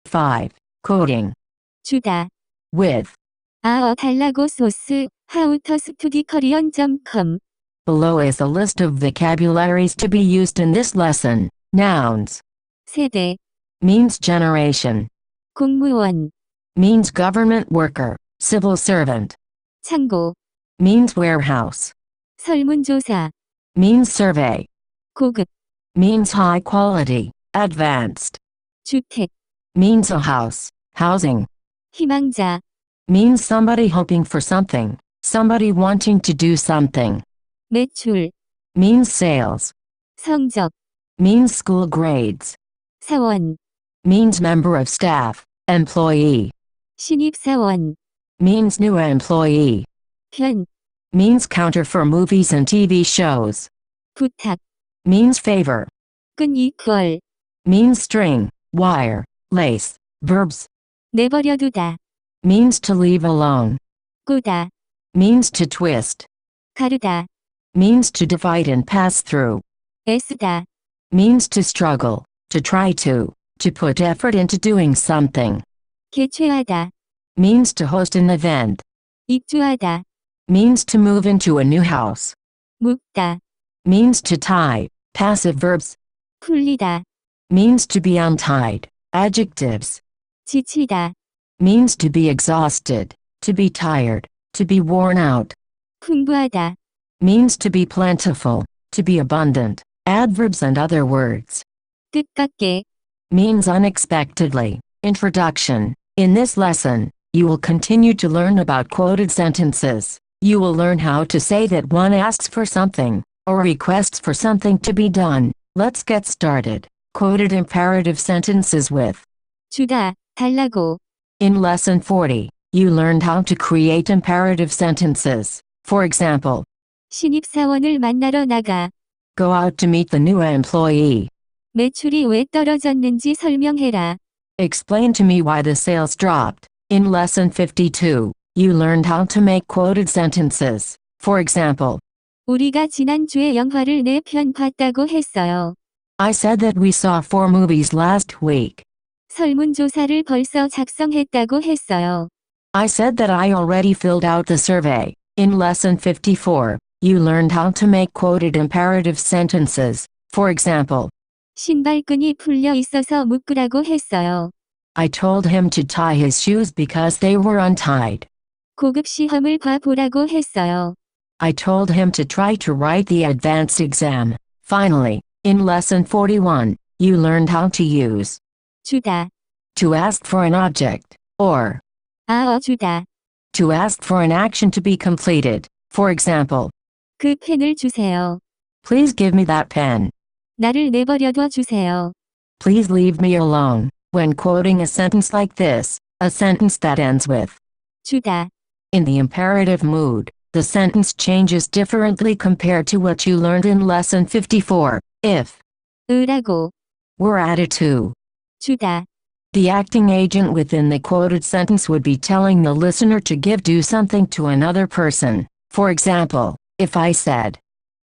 5. Quoting. 주다. With. 달라고 소스, howtostudykorean.com. Below is a list of vocabularies to be used in this lesson. Nouns. 세대, Means generation. 공무원, Means government worker, civil servant. 창고, Means warehouse. 설문조사, Means survey. 고급, Means high quality, advanced. 주택, Means a house, housing. 희망자, Means somebody hoping for something, somebody wanting to do something. 매출, Means sales. 성적, Means school grades. 사원, Means member of staff, employee. 신입사원, Means new employee. 편, Means counter for movies and TV shows. 부탁, Means favor. 끈 이퀄, Means string, wire, lace. Verbs. 내버려두다, Means to leave alone. 꼬다, Means to twist. 가르다, Means to divide and pass through. 애쓰다, Means to struggle, to try to put effort into doing something. 개최하다, Means to host an event. 입주하다, Means to move into a new house. 묶다, Means to tie. Passive verbs. 풀리다, Means to be untied. Adjectives. 지치다, Means to be exhausted, to be tired, to be worn out. 풍부하다, Means to be plentiful, to be abundant. Adverbs and other words. 뜻밖의, Means unexpectedly. Introduction. In this lesson, you will continue to learn about quoted sentences. You will learn how to say that one asks for something, or requests for something to be done. Let's get started. Quoted imperative sentences with. 주다, 달라고, In Lesson 40, you learned how to create imperative sentences. For example, 신입사원을 만나러 나가, go out to meet the new employee. 매출이 왜 떨어졌는지 설명해라. Explain to me why the sales dropped. In Lesson 52, you learned how to make quoted sentences. For example, 우리가 지난주에 영화를 4편 봤다고 했어요. I said that we saw 4 movies last week. 설문조사를 벌써 작성했다고 했어요. I said that I already filled out the survey. In Lesson 54, you learned how to make quoted imperative sentences. For example, 신발끈이 풀려 있어서 묶으라고 했어요. I told him to tie his shoes because they were untied. 고급 시험을 봐보라고 했어요. I told him to try to write the advanced exam. Finally, in Lesson 41, you learned how to use 주다, to ask for an object, or 주다. to ask for an action to be completed. For example, 그 펜을 주세요. please give me that pen. 나를 내버려둬 주세요. Please leave me alone. When quoting a sentence like this, a sentence that ends with 주다, in the imperative mood, the sentence changes differently compared to what you learned in Lesson 54. If 으라고, were added to, 주다, the acting agent within the quoted sentence would be telling the listener to do something to another person. For example, if I said,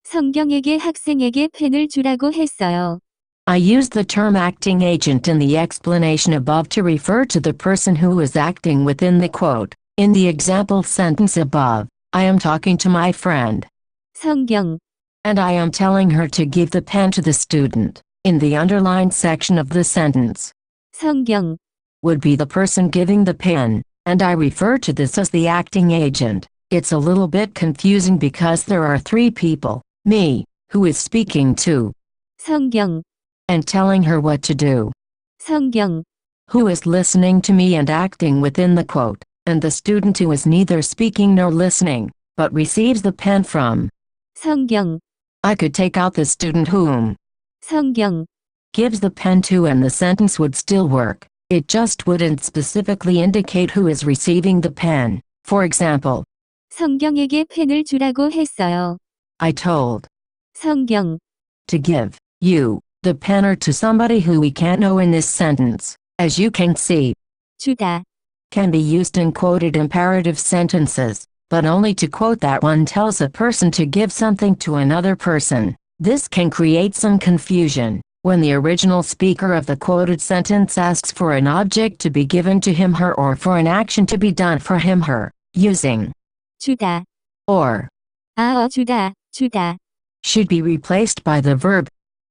성경에게 학생에게 펜을 주라고 했어요. I used the term acting agent in the explanation above to refer to the person who is acting within the quote. In the example sentence above, I am talking to my friend, 성경, and I am telling her to give the pen to the student. In the underlined section of the sentence, 성경, would be the person giving the pen, and I refer to this as the acting agent. It's a little bit confusing because there are 3 people, me, who is speaking to, 성경, and telling her what to do, 성경, who is listening to me and acting within the quote, and the student who is neither speaking nor listening, but receives the pen from. 성경, I could take out the student whom 성경, gives the pen to and the sentence would still work. It just wouldn't specifically indicate who is receiving the pen. For example, 성경에게 펜을 주라고 했어요. I told 성경, to give you the pen or to somebody who we can't know in this sentence. As you can see, 주다, can be used in quoted imperative sentences, but only to quote that one tells a person to give something to another person. This can create some confusion. When the original speaker of the quoted sentence asks for an object to be given to him her or for an action to be done for him her, using 주다, or 주다, 주다, should be replaced by the verb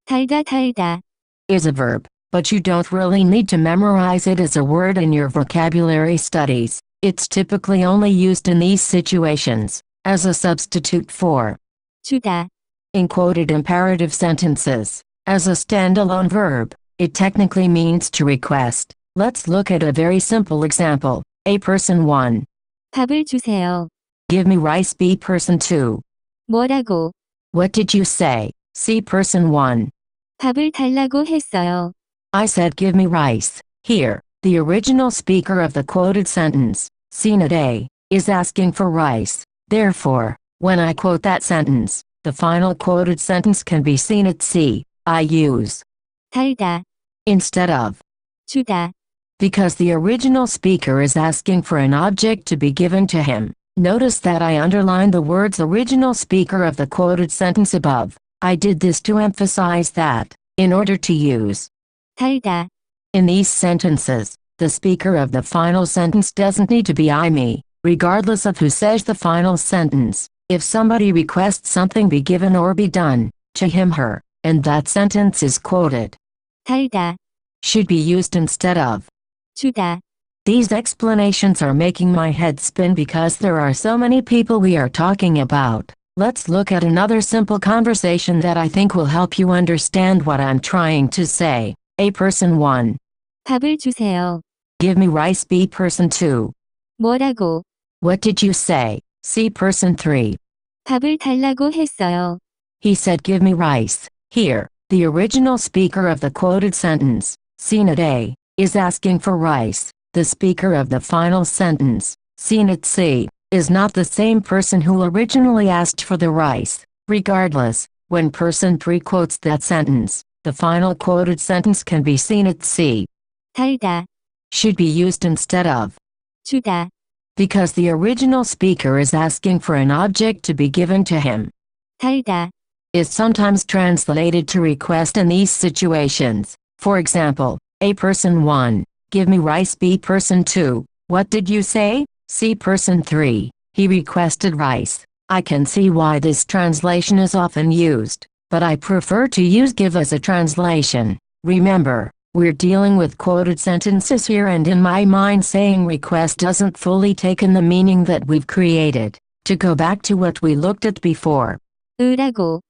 달다, 달다, is a verb, but you don't really need to memorize it as a word in your vocabulary studies. It's typically only used in these situations, as a substitute for 주다, in quoted imperative sentences. As a standalone verb, it technically means to request. Let's look at a very simple example. A person 1. 밥을 주세요. Give me rice. B person 2. 뭐라고? What did you say? C person 1. 밥을 달라고 했어요. I said give me rice. Here, the original speaker of the quoted sentence, seen at A, is asking for rice. Therefore, when I quote that sentence, the final quoted sentence can be seen at C. I use 달다, instead of 주다, because the original speaker is asking for an object to be given to him. Notice that I underlined the words original speaker of the quoted sentence above. I did this to emphasize that, in order to use 달다, in these sentences, the speaker of the final sentence doesn't need to be I me, regardless of who says the final sentence. If somebody requests something be given or be done to him her, and that sentence is quoted, 달다, should be used instead of 주다, These explanations are making my head spin because there are so many people we are talking about. Let's look at another simple conversation that I think will help you understand what I'm trying to say. A person 1. 밥을 주세요. Give me rice. B person 2. 뭐라고? What did you say? C person 3. 밥을 달라고 했어요. He said give me rice. Here, the original speaker of the quoted sentence, seen at A, is asking for rice. The speaker of the final sentence, seen at C, is not the same person who originally asked for the rice. Regardless, when person 3 quotes that sentence, the final quoted sentence can be seen at C. 달다, Should be used instead of 주다, because the original speaker is asking for an object to be given to him. 달다, Is sometimes translated to request in these situations. For example, A person 1. Give me rice. B person 2. What did you say? C person 3. He requested rice. I can see why this translation is often used, but I prefer to use give as a translation. Remember, we're dealing with quoted sentences here, and in my mind saying request doesn't fully take in the meaning that we've created. To go back to what we looked at before, 으라고,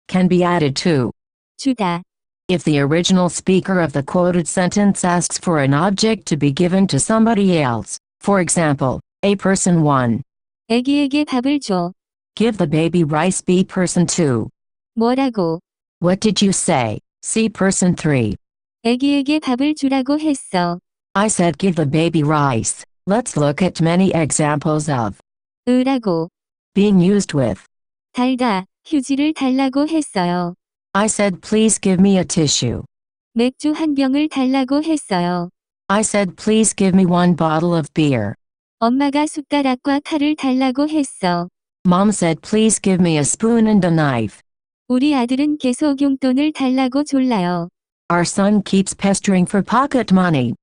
can be added to 주다, if the original speaker of the quoted sentence asks for an object to be given to somebody else. For example, A person 1. 애기에게 밥을 줘. Give the baby rice. B person 2. 뭐라고? What did you say? C person 3. 애기에게 밥을 주라고 했어. I said give the baby rice. Let's look at many examples of 으라고, being used with. 달다, 휴지를 달라고 했어요. I said please give me a tissue. 맥주 한 병을 달라고 했어요. I said please give me one bottle of beer. 엄마가 숟가락과 칼을 달라고 했어. Mom said please give me a spoon and a knife. 우리 아들은 계속 용돈을 달라고 졸라요. Our son keeps pestering for pocket money.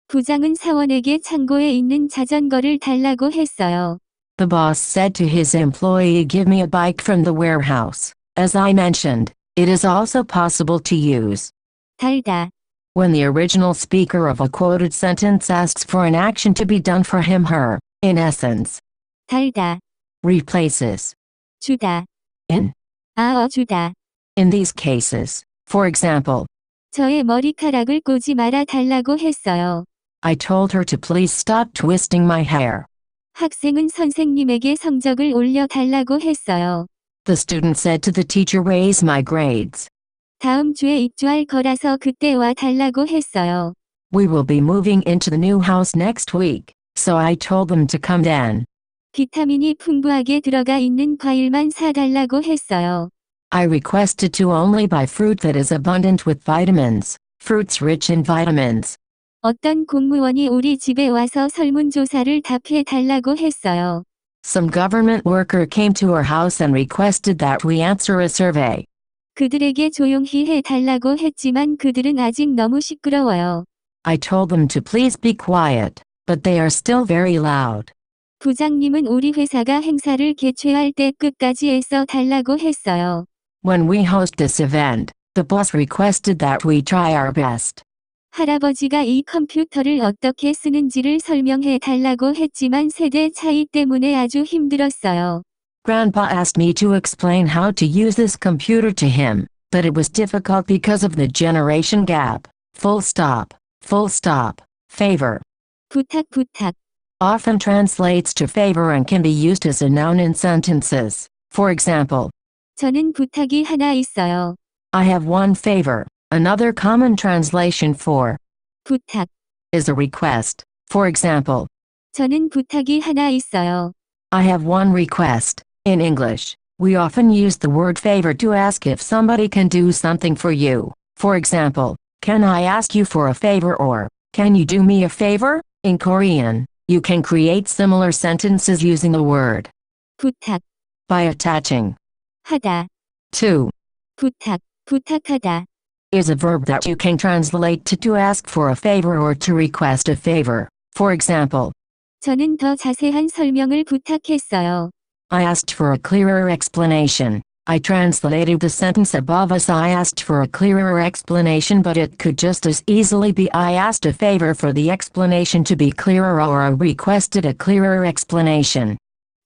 부장은 사원에게 창고에 있는 자전거를 달라고 했어요. The boss said to his employee give me a bike from the warehouse. As I mentioned, it is also possible to use 달다, when the original speaker of a quoted sentence asks for an action to be done for him her, in essence, 달다, replaces 주다, in. 주다. In these cases, for example, 저의 머리카락을 꼬지 말아 달라고 했어요. I told her to please stop twisting my hair. 학생은 선생님에게 성적을 올려 달라고 했어요. The student said to the teacher raise my grades. 다음 주에 입주할 거라서 그때 와 달라고 했어요. We will be moving into the new house next week, so I told them to come then. 비타민이 풍부하게 들어가 있는 과일만 사달라고 했어요. I requested to only buy fruit that is abundant with vitamins, fruits rich in vitamins. 어떤 공무원이 우리 집에 와서 설문조사를 답해 달라고 했어요. Some government worker came to our house and requested that we answer a survey. 그들에게 조용히 해달라고 했지만 그들은 아직 너무 시끄러워요. I told them to please be quiet, but they are still very loud. 부장님은 우리 회사가 행사를 개최할 때 끝까지 애써 달라고 했어요. When we host this event, the boss requested that we try our best. 할아버지가 이 컴퓨터를 어떻게 쓰는지를 설명해 달라고 했지만 세대 차이 때문에 아주 힘들었어요. Grandpa asked me to explain how to use this computer to him, but it was difficult because of the generation gap. Full stop. Favor. 부탁. Often translates to favor and can be used as a noun in sentences. For example, 저는 부탁이 하나 있어요. I have one favor. Another common translation for 부탁. is a request. For example, 저는 부탁이 하나 있어요. I have one request. In English, we often use the word favor to ask if somebody can do something for you. For example, can I ask you for a favor or can you do me a favor? In Korean, you can create similar sentences using the word 부탁. by attaching 하다. to 부탁하다. is a verb that you can translate to ask for a favor or to request a favor. For example, 저는 더 자세한 설명을 부탁했어요. I asked for a clearer explanation. I translated the sentence above as I asked for a clearer explanation, but it could just as easily be I asked a favor for the explanation to be clearer or I requested a clearer explanation.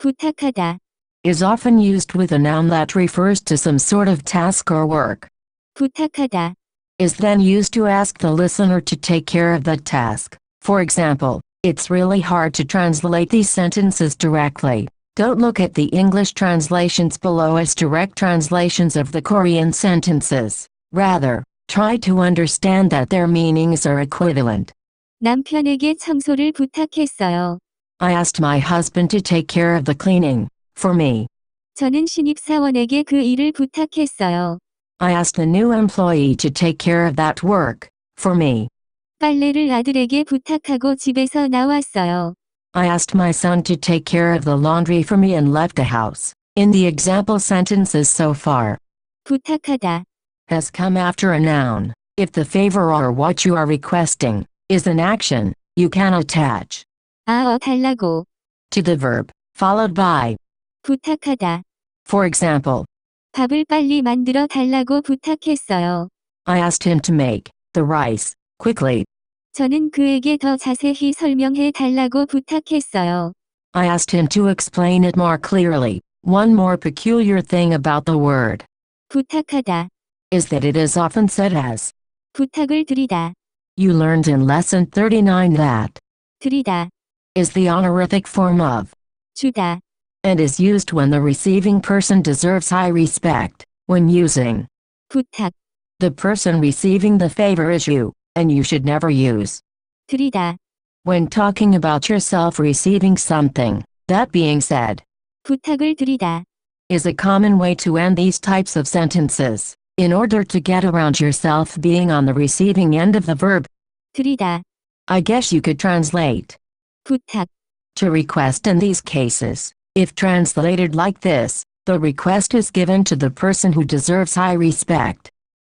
부탁하다. Is often used with a noun that refers to some sort of task or work. 부탁하다. Is then used to ask the listener to take care of that task. For example, it's really hard to translate these sentences directly. Don't look at the English translations below as direct translations of the Korean sentences. Rather, try to understand that their meanings are equivalent. 남편에게 청소를 부탁했어요. I asked my husband to take care of the cleaning for me. 저는 신입사원에게 그 일을 부탁했어요. I asked the new employee to take care of that work for me. 빨래를 아들에게 부탁하고 집에서 나왔어요. I asked my son to take care of the laundry for me and left the house. In the example sentences so far, 부탁하다. has come after a noun. If the favor or what you are requesting is an action, you can attach 달라고. to the verb, followed by. 부탁하다. For example, 밥을 빨리 만들어 달라고 부탁했어요. I asked him to make the rice quickly. 저는 그에게 더 자세히 설명해 달라고 부탁했어요. I asked him to explain it more clearly. One more peculiar thing about the word 부탁하다. is that it is often said as. 부탁을 드리다. You learned in lesson 39 that 드리다. is the honorific form of 주다. and is used when the receiving person deserves high respect. When using 부탁. the person receiving the favor is you, and you should never use 드리다. when talking about yourself receiving something. That being said, 부탁을 드리다. is a common way to end these types of sentences. In order to get around yourself being on the receiving end of the verb, 드리다. I guess you could translate 부탁. to request in these cases. If translated like this, the request is given to the person who deserves high respect.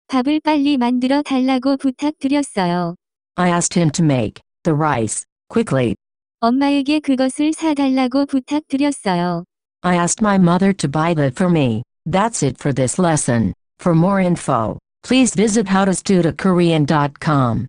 밥을 빨리 만들어 달라고 부탁드렸어요. I asked him to make the rice quickly. 엄마에게 그것을 사달라고 부탁드렸어요. I asked my mother to buy that for me. That's it for this lesson. For more info, please visit howtostudiokorean.com.